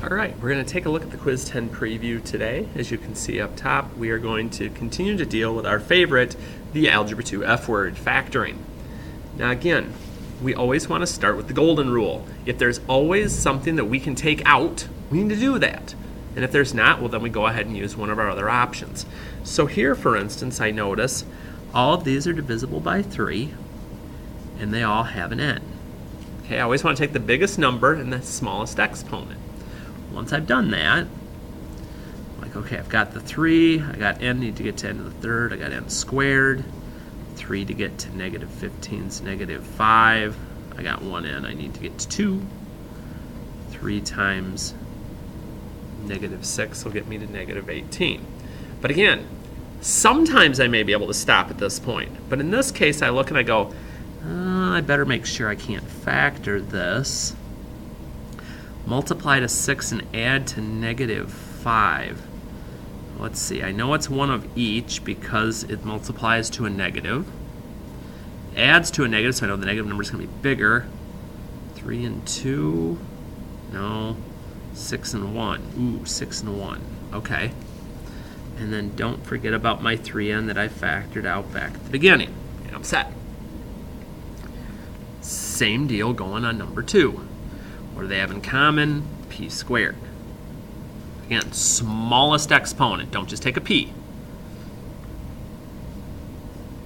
All right, we're going to take a look at the Quiz 10 preview today. As you can see up top, we are going to continue to deal with our favorite, the Algebra 2 F word, factoring. Now again, we always want to start with the golden rule. If there's always something that we can take out, we need to do that. And if there's not, well then we go ahead and use one of our other options. So here, for instance, I notice all of these are divisible by 3, and they all have an n. Okay, I always want to take the biggest number and the smallest exponent. Once I've done that, I'm like, okay, I've got the 3, I got n, need to get to n to the third, I got n squared, 3 to get to negative 15 is negative 5, I got 1n, I need to get to 2, 3 times negative 6 will get me to negative 18. But again, sometimes I may be able to stop at this point, but in this case I look and I go, I better make sure I can't factor this. Multiply to 6 and add to negative 5. Let's see, I know it's one of each because it multiplies to a negative. Adds to a negative, so I know the negative number is going to be bigger. 3 and 2, no. 6 and 1, ooh, 6 and 1, okay. And then don't forget about my 3n that I factored out back at the beginning. And I'm set. Same deal going on number 2. What do they have in common? P squared. Again, smallest exponent. Don't just take a p.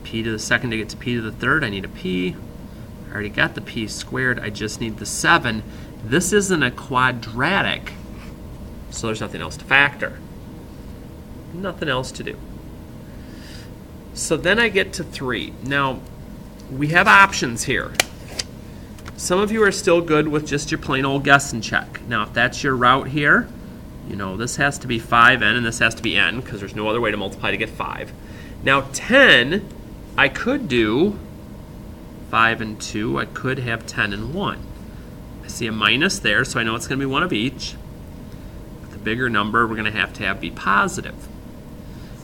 P to the second to get to p to the third, I need a p. I already got the p squared, I just need the 7. This isn't a quadratic, so there's nothing else to factor. Nothing else to do. So then I get to 3. Now, we have options here. Some of you are still good with just your plain old guess and check. Now, if that's your route here, you know, this has to be 5n and this has to be n because there's no other way to multiply to get 5. Now, 10, I could do 5 and 2. I could have 10 and 1. I see a minus there, so I know it's going to be one of each. The bigger number we're going to have be positive.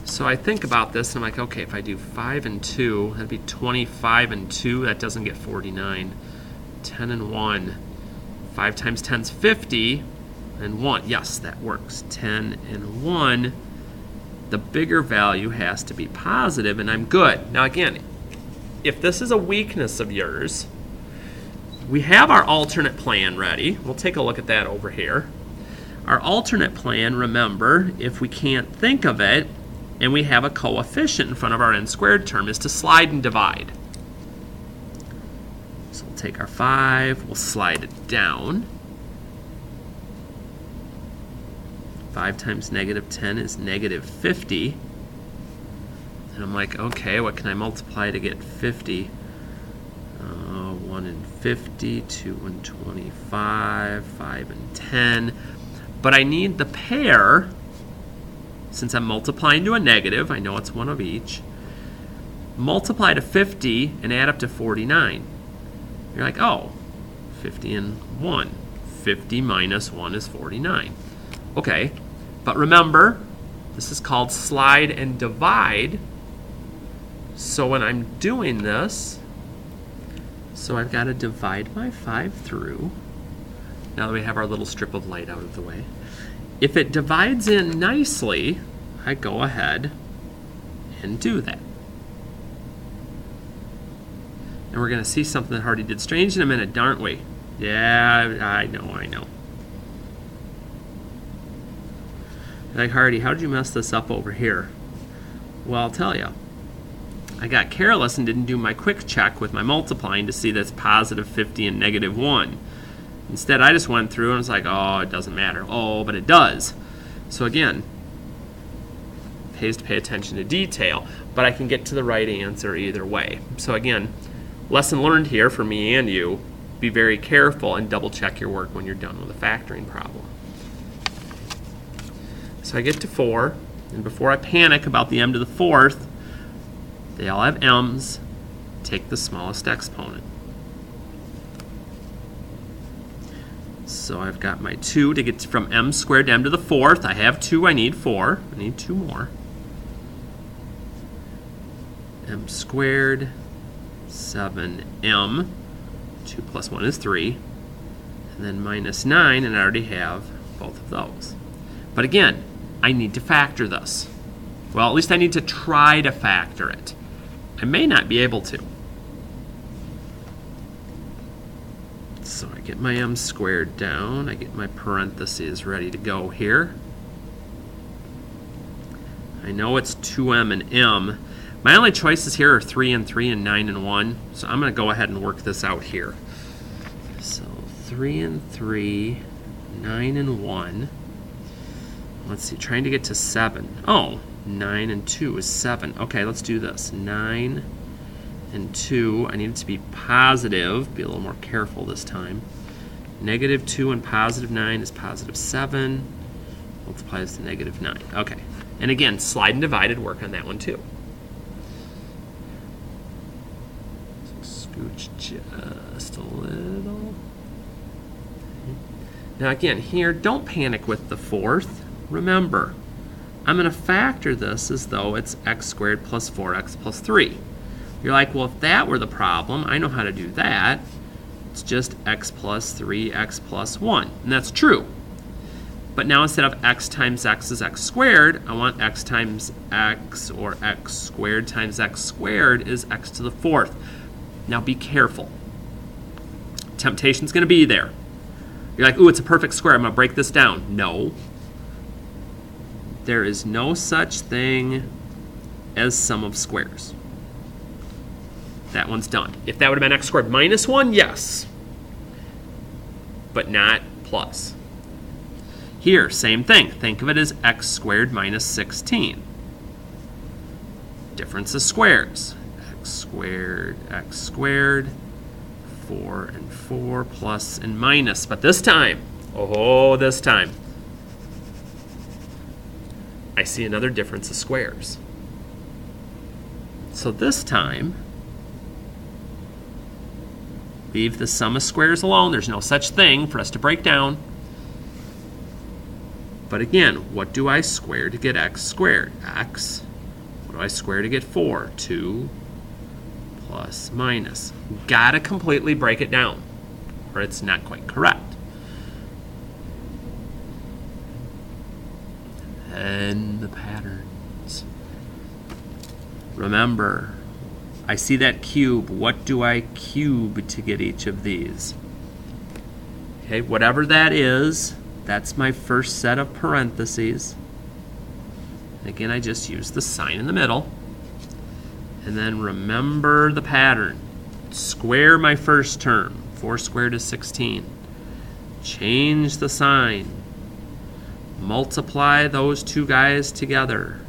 So I think about this, and I'm like, okay, if I do 5 and 2, that'd be 25 and 2. That doesn't get 49. 10 and 1. 5 times 10 is 50, and 1. Yes, that works. 10 and 1. The bigger value has to be positive, and I'm good. Now again, if this is a weakness of yours, we have our alternate plan ready. We'll take a look at that over here. Our alternate plan, remember, if we can't think of it, and we have a coefficient in front of our n squared term, is to slide and divide. So we'll take our 5, we'll slide it down. 5 times negative 10 is negative 50. And I'm like, okay, what can I multiply to get 50? 1 and 50, 2 and 25, 5 and 10. But I need the pair. Since I'm multiplying to a negative, I know it's one of each. Multiply to 50 and add up to 49. You're like, oh, 50 and 1. 50 minus 1 is 49. Okay, but remember, this is called slide and divide. So when I'm doing this, so I've got to divide my 5 through. Now that we have our little strip of light out of the way. If it divides in nicely, I go ahead and do that. And we're going to see something that Harty did strange in a minute, aren't we? Yeah, I know. Like, Harty, how did you mess this up over here? Well, I'll tell you. I got careless and didn't do my quick check with my multiplying to see that's positive 50 and negative 1. Instead, I just went through and was like, oh, it doesn't matter. Oh, but it does. So again, it pays to pay attention to detail, but I can get to the right answer either way. So again, lesson learned here for me and you, be very careful and double check your work when you're done with a factoring problem. So I get to 4, and before I panic about the m to the 4th, they all have m's. Take the smallest exponent. So I've got my 2 to get from m squared to m to the 4th. I have 2, I need 4. I need 2 more. M squared, 7m. 2 plus 1 is 3. And then minus 9, and I already have both of those. But again, I need to factor this. Well, at least I need to try to factor it. I may not be able to. So I get my m squared down. I get my parentheses ready to go here. I know it's 2m and m. My only choices here are 3 and 3 and 9 and 1. So I'm going to go ahead and work this out here. So 3 and 3, 9 and 1. Let's see, trying to get to 7. Oh, 9 and 2 is 7. Okay, let's do this. 9 and 2. I need it to be positive. Be a little more careful this time. Negative 2 and positive 9 is positive 7. Multiplies to negative 9. Okay. And again, slide and divided, work on that one too. So scooch just a little. Now again, here, don't panic with the fourth. Remember, I'm going to factor this as though it's x squared plus 4x plus 3. You're like, well, if that were the problem, I know how to do that. It's just x plus 3x plus 1. And that's true. But now instead of x times x is x squared, I want x times x, or x squared times x squared is x to the fourth. Now be careful. Temptation's going to be there. You're like, ooh, it's a perfect square. I'm going to break this down. No. There is no such thing as sum of squares. That one's done. If that would have been x squared minus 1, yes. But not plus. Here, same thing. Think of it as x squared minus 16. Difference of squares. X squared, 4 and 4, plus and minus. But this time, this time, I see another difference of squares. So this time, leave the sum of squares alone. There's no such thing for us to break down. But again, what do I square to get x squared? X. What do I square to get 4? 2 plus minus. Gotta completely break it down, or it's not quite correct. And the patterns. Remember, I see that cube. What do I cube to get each of these? Okay, whatever that is, that's my first set of parentheses. And again, I just use the sign in the middle. And then remember the pattern. Square my first term. 4 squared is 16. Change the sign. Multiply those two guys together.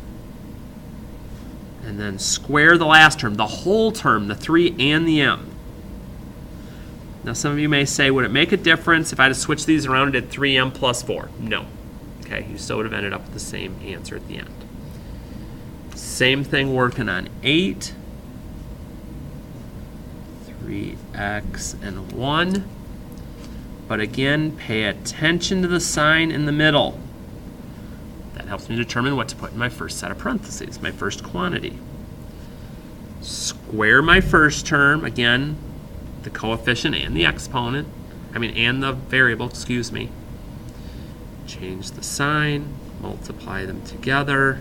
And then square the last term, the whole term, the 3 and the m. Now some of you may say, would it make a difference if I had to switch these around and did 3m plus 4? No. Okay, you still would have ended up with the same answer at the end. Same thing working on 8. 3x and 1. But again, pay attention to the sign in the middle. That helps me determine what to put in my first set of parentheses, my first quantity. Square my first term, again, the coefficient and the exponent, and the variable, excuse me. Change the sign, multiply them together,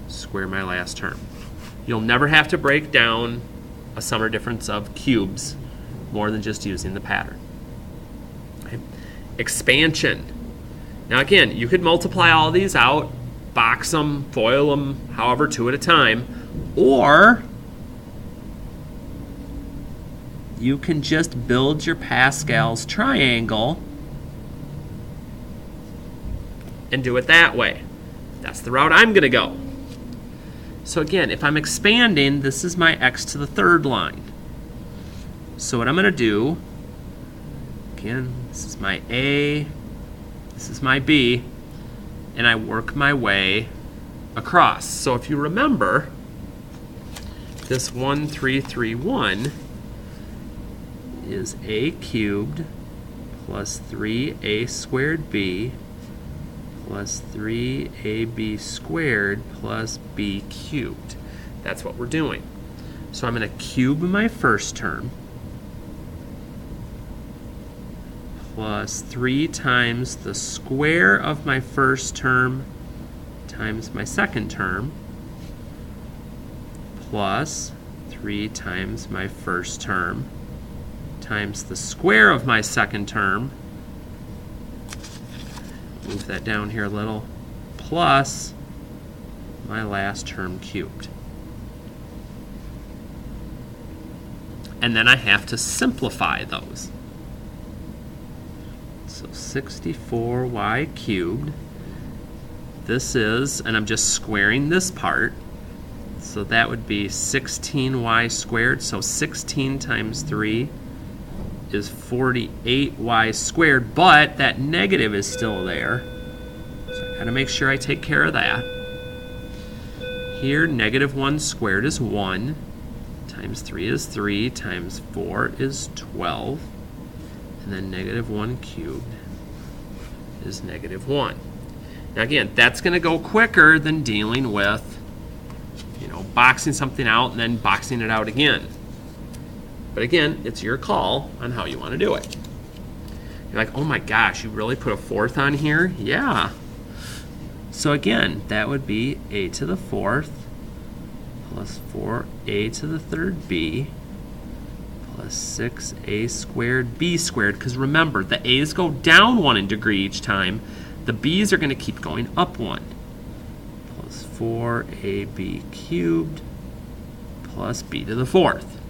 square my last term. You'll never have to break down a sum or difference of cubes more than just using the pattern. Okay. Expansion. Now again, you could multiply all these out, box them, FOIL them, however, 2 at a time, or you can just build your Pascal's triangle and do it that way. That's the route I'm going to go. So again, if I'm expanding, this is my x to the third line. So what I'm going to do, again, this is my A, this is my B, and I work my way across. So if you remember, this 1331 is a cubed plus 3a squared b plus 3ab squared plus b cubed. That's what we're doing. So I'm going to cube my first term plus 3 times the square of my first term times my second term plus 3 times my first term times the square of my second term, move that down here a little, plus my last term cubed. And then I have to simplify those. So 64y cubed, this is, and I'm just squaring this part, so that would be 16y squared, so 16 times 3 is 48y squared, but that negative is still there. So I gotta make sure I take care of that. Here, negative 1 squared is 1, times 3 is 3, times 4 is 12, and then negative 1 cubed is negative 1. Now again, that's gonna go quicker than dealing with, boxing something out and then boxing it out again. But again, it's your call on how you want to do it. You're like, oh my gosh, you really put a fourth on here? Yeah. So again, that would be a to the fourth plus 4a to the third b plus 6a squared b squared. Because remember, the a's go down 1 in degree each time. The b's are going to keep going up 1. Plus 4ab cubed plus b to the fourth.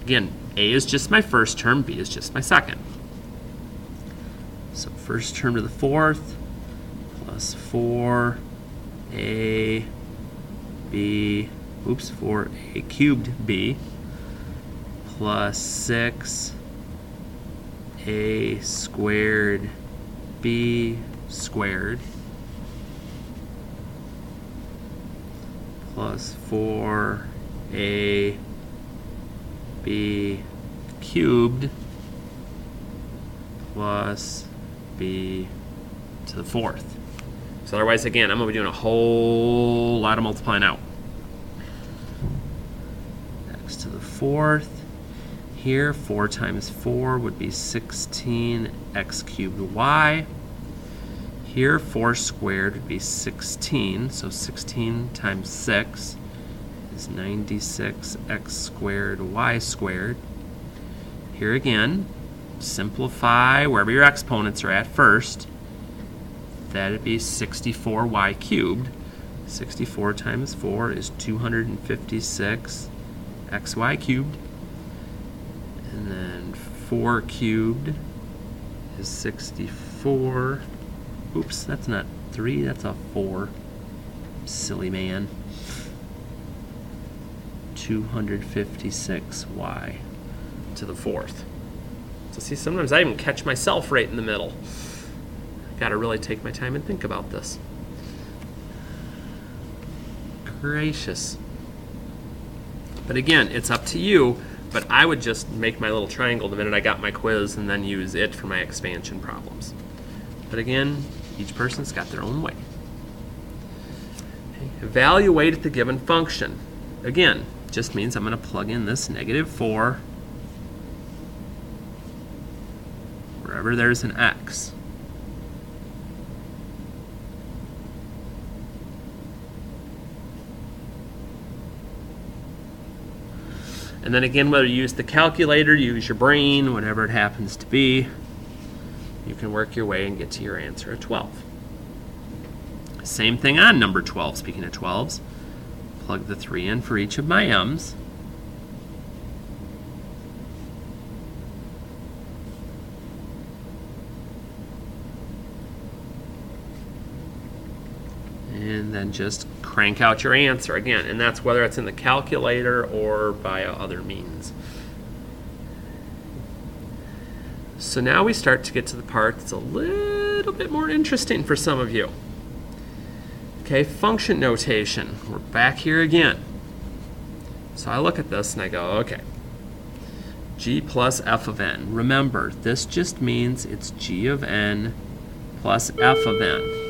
Again, a is just my first term, b is just my second. So first term to the fourth plus 4a cubed b plus 6a squared b squared plus 4a b cubed plus b to the fourth. So otherwise, again, I'm going to be doing a whole lot of multiplying out. X to the fourth. Here, 4 times 4 would be 16x cubed y. Here, 4 squared would be 16, so 16 times 6 is 96x squared y squared. Here again, simplify wherever your exponents are at first. That'd be 64y cubed. 64 times 4 is 256 xy cubed. And then 4 cubed is 64. Oops, that's not 3, that's a 4. Silly man. 256y to the fourth. So see, sometimes I even catch myself right in the middle. Got to really take my time and think about this. Gracious. But again, it's up to you, but I would just make my little triangle the minute I got my quiz and then use it for my expansion problems. But again, each person's got their own way. Okay. Evaluate the given function. Again, just means I'm going to plug in this -4 wherever there's an x. And then again, whether you use the calculator, you use your brain, whatever it happens to be, you can work your way and get to your answer at 12. Same thing on number 12. Speaking of 12s, plug the 3 in for each of my m's. And then just crank out your answer again, and that's whether it's in the calculator or by other means. So now we start to get to the part that's a little bit more interesting for some of you. Okay, function notation. We're back here again. So I look at this and I go, okay, g plus f of n. Remember, this just means it's g of n plus f of n.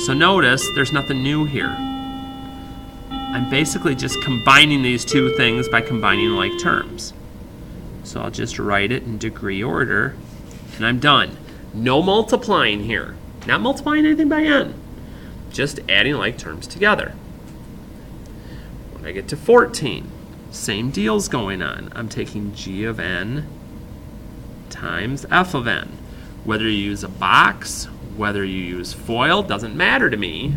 So notice there's nothing new here. I'm basically just combining these two things by combining like terms. So I'll just write it in degree order. And I'm done. No multiplying here. Not multiplying anything by n. Just adding like terms together. When I get to 14, same deal's going on. I'm taking g of n times f of n. Whether you use a box, whether you use FOIL, doesn't matter to me.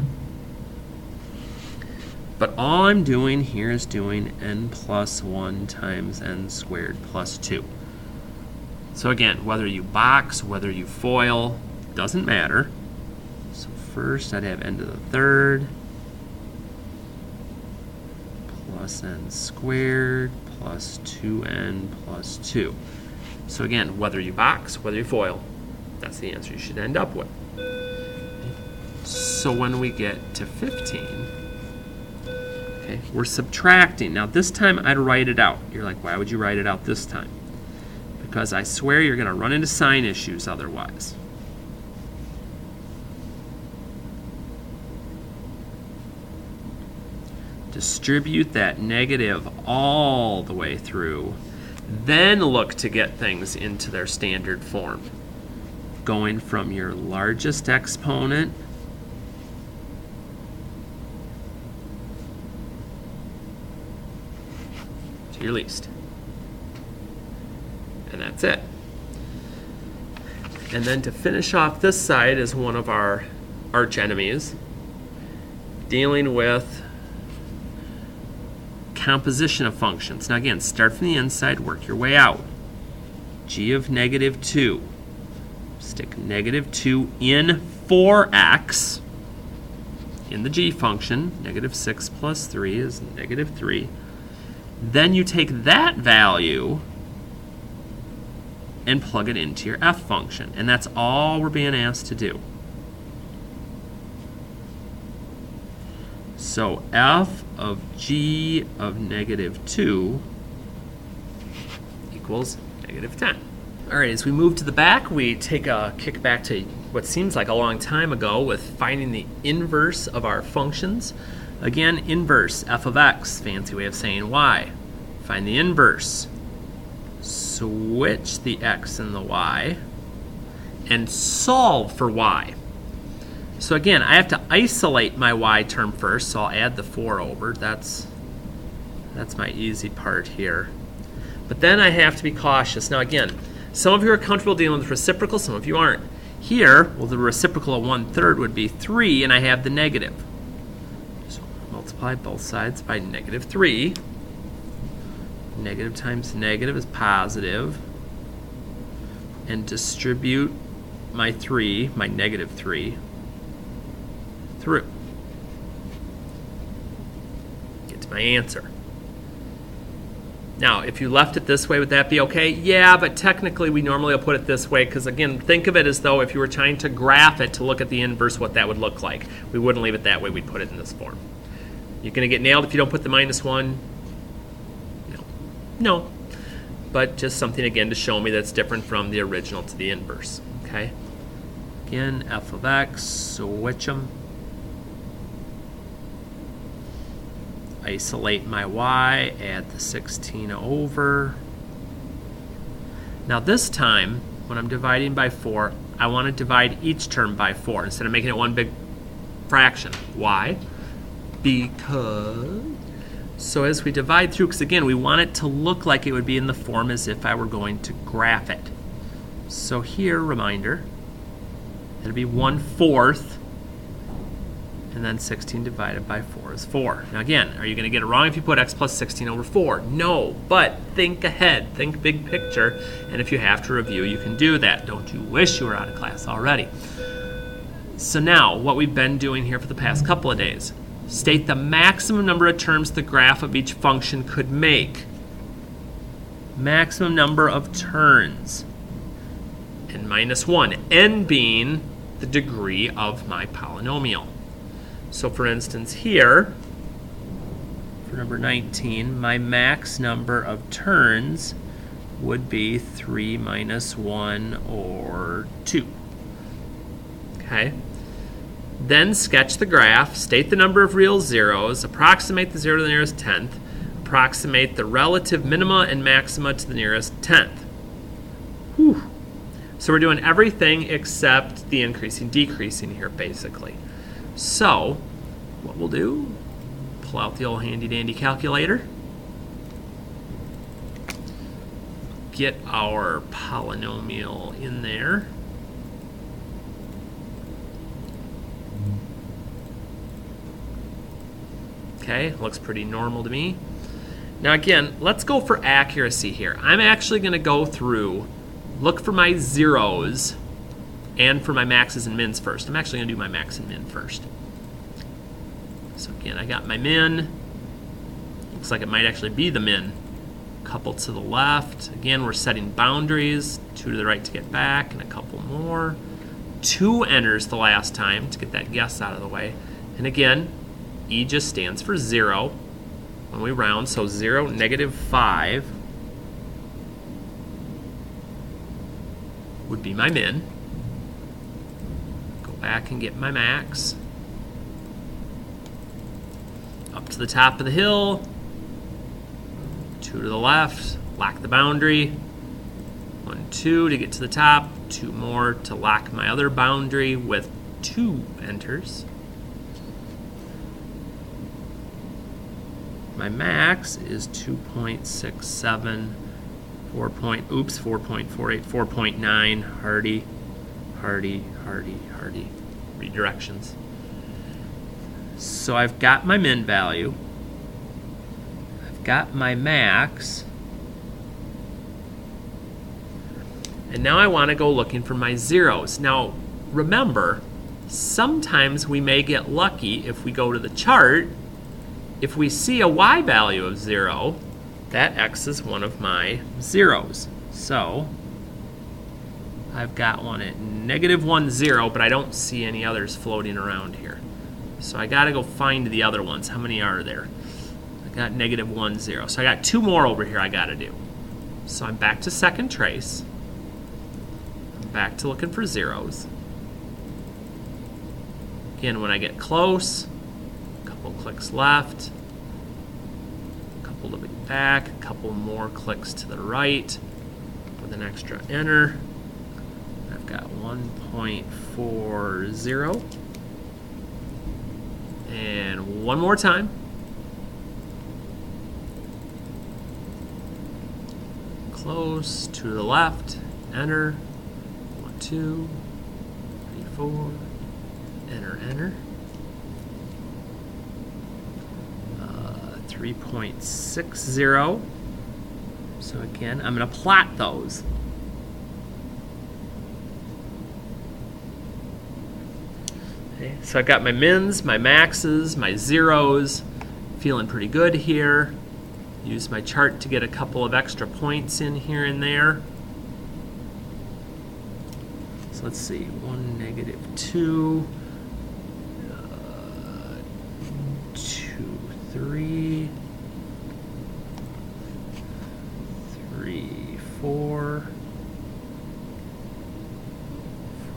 But all I'm doing here is doing n plus 1 times n squared plus 2. So again, whether you box, whether you FOIL, doesn't matter. So first I'd have n to the third plus n squared plus 2n plus 2. So again, whether you box, whether you FOIL, that's the answer you should end up with. So when we get to 15, okay, we're subtracting. Now this time I'd write it out. You're like, why would you write it out this time? Because I swear you're going to run into sign issues otherwise. Distribute that negative all the way through. Then look to get things into their standard form. Going from your largest exponent to your least. And that's it. And then to finish off this side is one of our arch enemies, dealing with composition of functions. Now again, start from the inside, work your way out. G of negative 2. Stick negative 2 in 4x in the g function. Negative 6 plus 3 is negative 3. Then you take that value and plug it into your f function. And that's all we're being asked to do. So f of g of negative 2 equals negative 10. All right, as we move to the back, we take a kick back to what seems like a long time ago with finding the inverse of our functions. Again, inverse, f of x, fancy way of saying y. Find the inverse. Switch the x and the y and solve for y. So again, I have to isolate my y term first, so I'll add the 4 over. That's my easy part here. But then I have to be cautious. Now again, some of you are comfortable dealing with reciprocal, some of you aren't. Here, well, the reciprocal of 1/3 would be 3, and I have the negative. So multiply both sides by negative 3. Negative times negative is positive. And distribute my 3, my negative 3, through. Get to my answer. Now, if you left it this way, would that be okay? Yeah, but technically we normally will put it this way because, again, think of it as though if you were trying to graph it to look at the inverse, what that would look like. We wouldn't leave it that way. We'd put it in this form. You're going to get nailed if you don't put the -1. No. But just something, again, to show me that's different from the original to the inverse. Okay? Again, f of x, switch them. Isolate my y, add the 16 over. Now this time, when I'm dividing by 4, I want to divide each term by 4 instead of making it one big fraction. Why? Because, so as we divide through, because again, we want it to look like it would be in the form as if I were going to graph it. So here, reminder, it'll be 1/4. And then 16 divided by 4 is 4. Now again, are you going to get it wrong if you put x plus 16 over 4? No, but think ahead, think big picture, and if you have to review, you can do that. Don't you wish you were out of class already? So now, what we've been doing here for the past couple of days, state the maximum number of terms the graph of each function could make. Maximum number of turns. And -1, n being the degree of my polynomial. So for instance here, for number 19, my max number of turns would be 3 minus 1 or 2. Okay. Then sketch the graph, state the number of real zeros, approximate the 0 to the nearest tenth, approximate the relative minima and maxima to the nearest tenth. Whew. So we're doing everything except the increasing, decreasing here, basically. So what we'll do, pull out the old handy dandy calculator, get our polynomial in there. Okay, looks pretty normal to me. Now again, let's go for accuracy here. I'm actually going to go through, look for my zeros and for my maxes and mins first. I'm actually going to do my max and min first. So again, I got my min. Looks like it might actually be the min. Couple to the left. Again, we're setting boundaries. 2 to the right to get back, and a couple more. 2 enters the last time to get that guess out of the way. And again, E just stands for 0 when we round, so 0, -5 would be my min. Go back and get my max. Up to the top of the hill, 2 to the left, lock the boundary. 1, 2 to get to the top, 2 more to lock my other boundary with 2 enters. My max is 2.67, 4.48, 4.9, Harty, Harty, Harty, Harty, redirections. So I've got my min value, I've got my max, and now I want to go looking for my zeros. Now remember, sometimes we may get lucky if we go to the chart. If we see a y value of 0, that x is one of my zeros. So I've got one at -1, 0, but I don't see any others floating around here. So I got to go find the other ones. How many are there? I got -1, 0. So I got 2 more over here I got to do. So I'm back to second trace. I'm back to looking for zeros. Again, when I get close, clicks left, a couple to the back, a couple more clicks to the right with an extra enter. I've got 1.40 and one more time. Close, 2 to the left, enter, 1, 2, 3, 4, enter, enter. 3.60. So again, I'm going to plot those. Okay, so I've got my mins, my maxes, my zeros. Feeling pretty good here. Use my chart to get a couple of extra points in here and there. So let's see, 1, -2. 3, 4.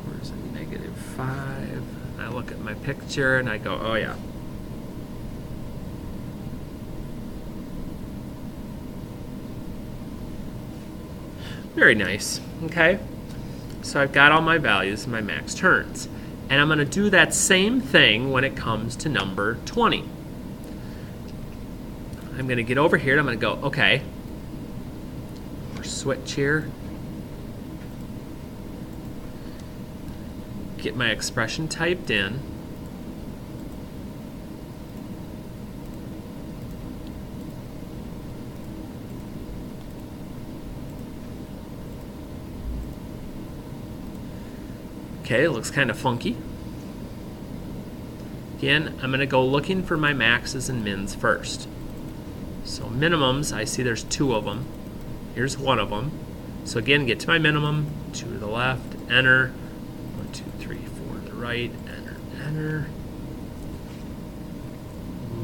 4 is a -5. I look at my picture and I go, oh yeah. Very nice, okay? So I've got all my values and my max turns. And I'm going to do that same thing when it comes to number 20. I'm going to get over here and I'm going to go, okay, or switch here. Get my expression typed in. Okay, it looks kind of funky. Again, I'm going to go looking for my maxes and mins first. So minimums, I see there's 2 of them. Here's one of them. So again, get to my minimum, 2 to the left, enter, 1, 2, 3, 4 to the right, enter, enter.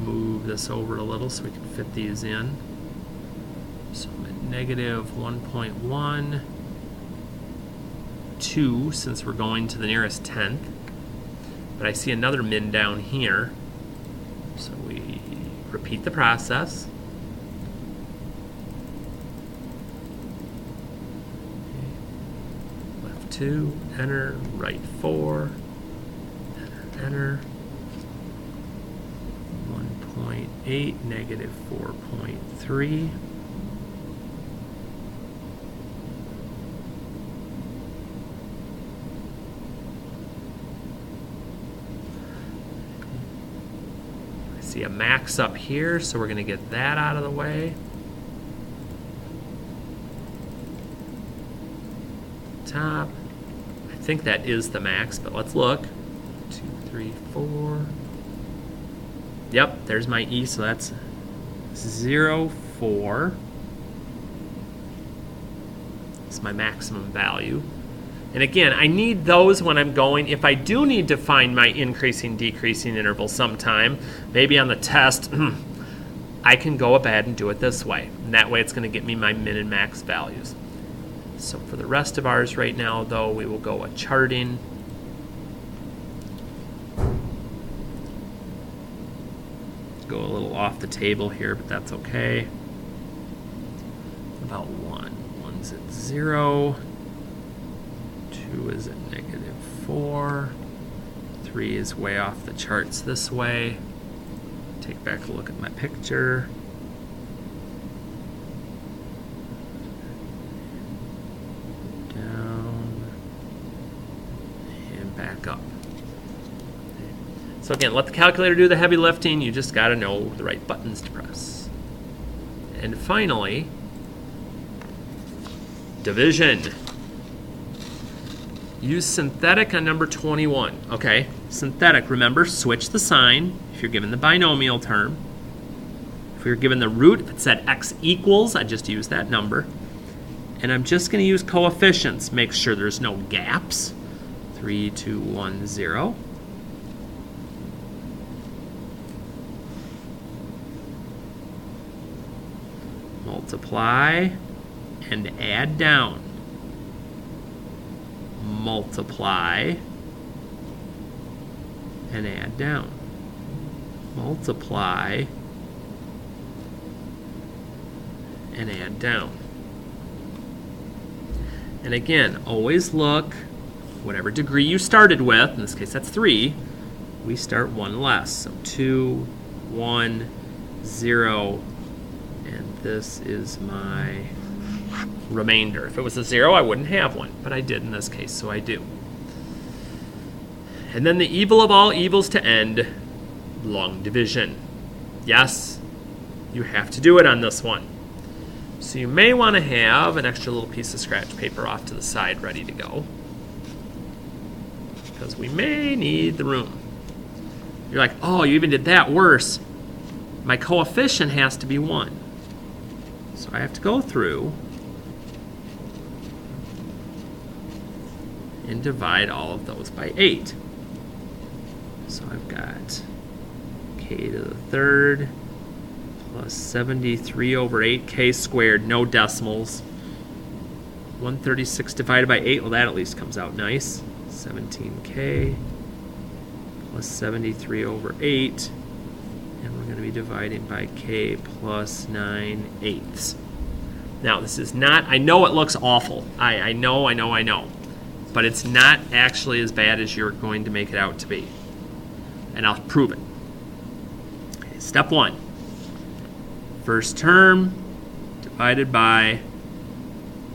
Move this over a little so we can fit these in. So I'm at -1.1, 2 since we're going to the nearest tenth. But I see another min down here. So we repeat the process. 2, enter, right 4, enter, 1.8, negative 4.3. I see a max up here, so we're going to get that out of the way. Top. I think that is the max, but let's look. 2, 3, 4. Yep, there's my E, so that's 0, 4. It's my maximum value. And again, I need those when I'm going. If I do need to find my increasing, decreasing interval sometime, maybe on the test, I can go ahead and do it this way. And that way it's going to get me my min and max values. So for the rest of ours right now, though, we will go a charting. Go a little off the table here, but that's okay. About 1. 1's at 0. 2 is at negative 4. 3 is way off the charts this way. Take back a look at my picture. Back up. So again, let the calculator do the heavy lifting. You just got to know the right buttons to press. And finally, division. Use synthetic on number 21. Okay, synthetic, remember, switch the sign if you're given the binomial term. If you're given the root, if it said x equals, I just use that number. And I'm just going to use coefficients. Make sure there's no gaps. 3, 2, 1, 0. Multiply and add down. Multiply and add down. Multiply and add down. And again, always look. Whatever degree you started with, in this case that's 3, we start 1 less. So 2, 1, 0, and this is my remainder. If it was a 0, I wouldn't have one, but I did in this case, so I do. And then the evil of all evils to end, long division. Yes, you have to do it on this one. So you may want to have an extra little piece of scratch paper off to the side ready to go, because we may need the room. You're like, oh, you even did that worse. My coefficient has to be 1. So I have to go through and divide all of those by 8. So I've got k to the third plus 73 over 8k squared, no decimals. 136 divided by 8, well, that at least comes out nice. 17k plus 73 over 8, and we're going to be dividing by k plus 9/8. Now this is not, I know it looks awful, I know, but it's not actually as bad as you're going to make it out to be, and I'll prove it. Okay, step 1, first term divided by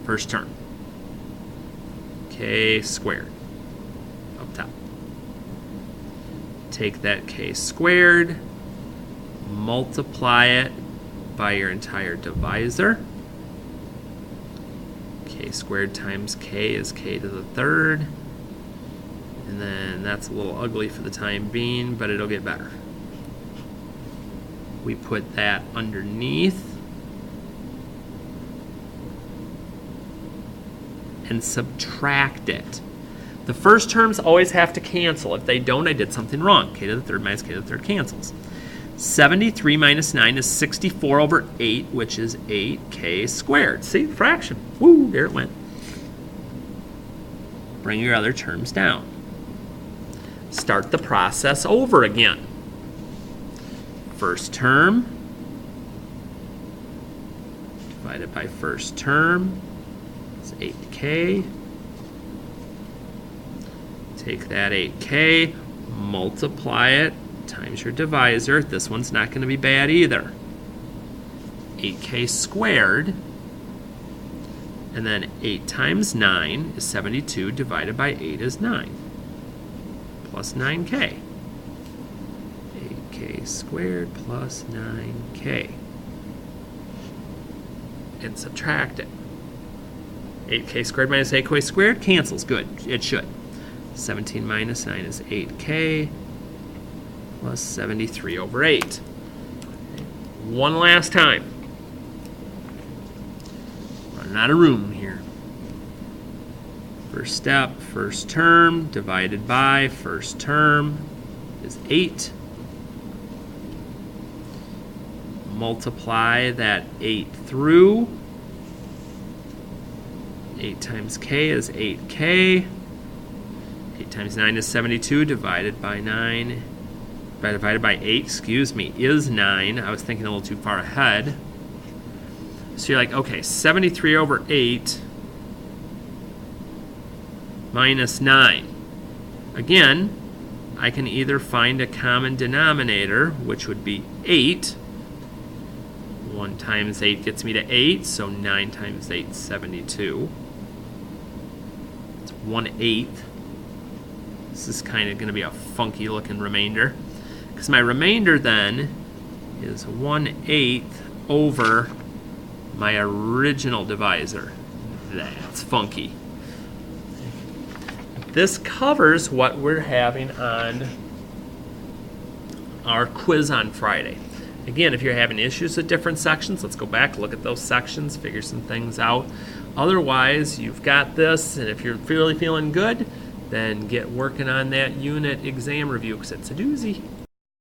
first term, k squared. Take that k squared, multiply it by your entire divisor. K squared times k is k to the third. And then that's a little ugly for the time being, but it'll get better. We put that underneath and subtract it. The first terms always have to cancel. If they don't, I did something wrong. K to the third minus k to the third cancels. 73 minus 9 is 64 over 8, which is 8k squared. See, fraction. Woo, there it went. Bring your other terms down. Start the process over again. First term divided by first term is 8k. Take that 8k, multiply it times your divisor. This one's not going to be bad either. 8k squared, and then 8 times 9 is 72, divided by 8 is 9, plus 9k. 8k squared plus 9k. And subtract it. 8k squared minus 8k squared cancels. Good, it should. 17 minus 9 is 8k plus 73 over 8. One last time. Running out of room here. First step, first term divided by first term is 8. Multiply that 8 through. 8 times k is 8k. 8 times 9 is 72, divided by 9, divided by 8, excuse me, is 9. I was thinking a little too far ahead. So you're like, okay, 73 over 8 minus 9. Again, I can either find a common denominator, which would be 8. 1 times 8 gets me to 8, so 9 times 8 is 72. It's 1/8. This is kind of going to be a funky looking remainder, because my remainder then is 1/8 over my original divisor. That's funky. This covers what we're having on our quiz on Friday. Again, if you're having issues with different sections, let's go back, look at those sections, figure some things out. Otherwise, you've got this, and if you're really feeling good, then get working on that unit exam review, because it's a doozy.